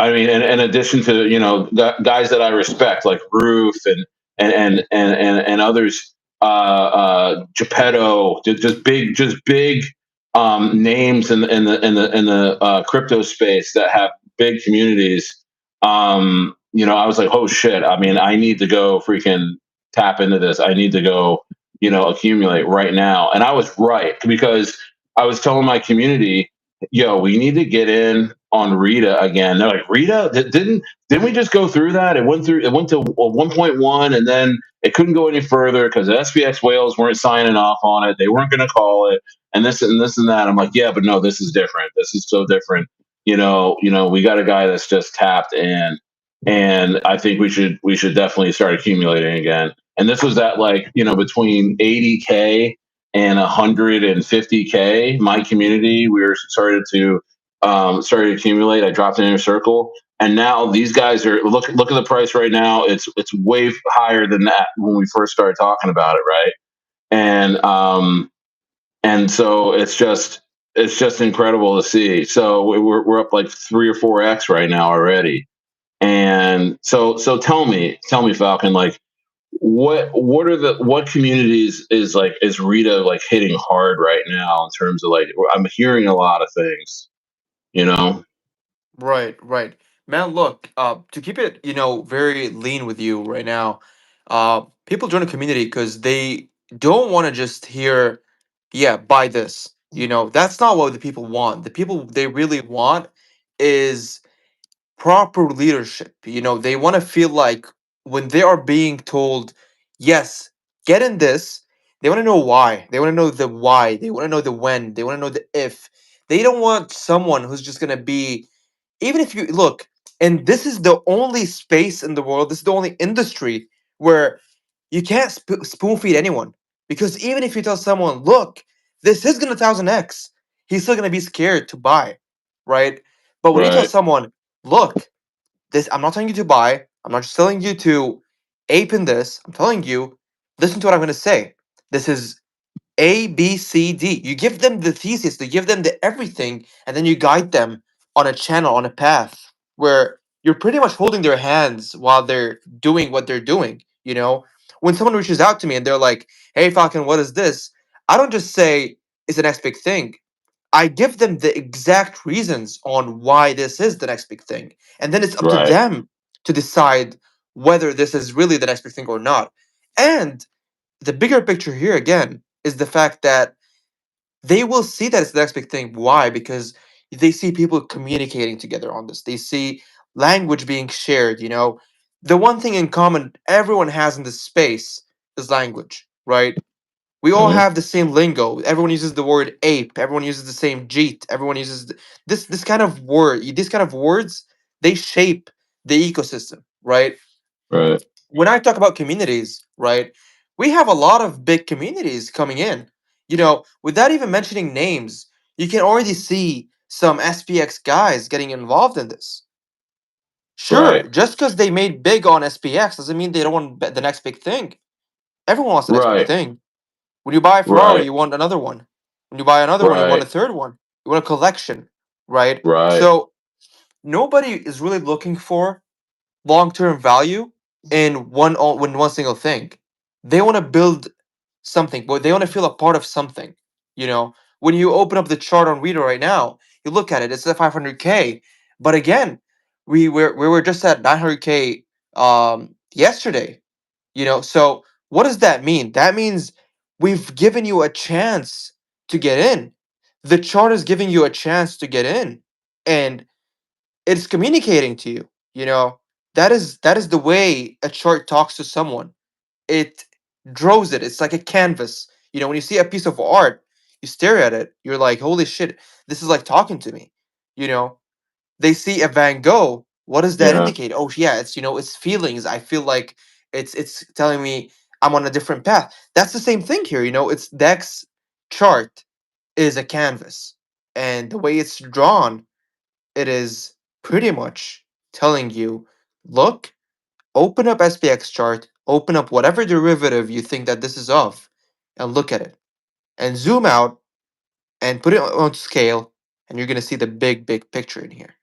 I mean, in addition to guys that I respect like Roof and others, Geppetto, just big names in the crypto space that have big communities. I was like, oh shit. I mean, I need to go freaking tap into this. I need to go, accumulate right now. And I was right because I was telling my community, yo, we need to get in on RITA again. They're like, RITA? Didn't we just go through that? It went to 1.1 and then it couldn't go any further because the SPX whales weren't signing off on it. They weren't going to call it and this and this and that. I'm like, yeah, but no, this is different. This is so different. We got a guy that's just tapped in, and I think we should definitely start accumulating again. And this was at like between 80K and 150K. My community, we were started to accumulate. I dropped in inner circle, and now these guys are look at the price right now. It's way higher than that when we first started talking about it, right? And so it's just incredible to see. So we're up like 3 or 4x right now already. And so tell me, Falcon, like what communities is RITA like hitting hard right now in terms of like I'm hearing a lot of things, you know? Right, right. Man, look, to keep it, very lean with you right now, people join a community because they don't want to just hear, yeah, buy this. That's not what the people want. The people they really want is proper leadership. They want to feel like when they are being told, yes, get in this, they want to know why. They want to know the why. They want to know the when. They want to know the if. They don't want someone who's just going to be, even if you look, and this is the only space in the world, this is the only industry where you can't spoon feed anyone. Because even if you tell someone, look, this is going to 1000x, he's still going to be scared to buy, right? But when you tell Right, someone, look, this, I'm not telling you to buy, I'm not just telling you to ape in this, I'm telling you, listen to what I'm going to say. This is A, B, C, D. You give them the thesis, you give them the everything, and then you guide them on a channel, on a path where you're pretty much holding their hands while they're doing what they're doing. When someone reaches out to me and they're like, hey, Falcon, what is this? I don't just say it's the next big thing. I give them the exact reasons on why this is the next big thing. And then it's up to right, them to decide whether this is really the next big thing or not. And the bigger picture here again is the fact that they will see that it's the next big thing. Why? Because they see people communicating together on this. They see language being shared. The one thing in common everyone has in this space is language, right? We all mhm, have the same lingo. Everyone uses the word ape. Everyone uses the same jeet. Everyone uses this kind of word. These kind of words, they shape the ecosystem, right? right, When I talk about communities, right, we have a lot of big communities coming in. Without even mentioning names, you can already see some SPX guys getting involved in this. Sure, right, just because they made big on SPX doesn't mean they don't want the next big thing. Everyone wants the next big right, thing. When you buy a Ferrari, right, you want another one. When you buy another one, you want a right, third one. You want a collection, right? right, So nobody is really looking for long-term value in one single thing. They want to build something, but they want to feel a part of something. When you open up the chart on Reader right now, you look at it, it's at 500K. But again, we were just at 900K yesterday. So what does that mean? That means we've given you a chance to get in. The chart is giving you a chance to get in, and it's communicating to you. That is the way a chart talks to someone. It draws it. It's like a canvas. When you see a piece of art, you stare at it, you're like, holy shit, this is like talking to me. you know they see a Van Gogh. What does that yeah, indicate? Oh yeah, it's feelings. I feel like it's telling me I'm on a different path. That's the same thing here. It's Dex chart is a canvas, and the way it's drawn, it is pretty much telling you, look, open up SPX chart, open up whatever derivative you think that this is of, and look at it, and zoom out and put it on scale, and you're gonna see the big picture in here.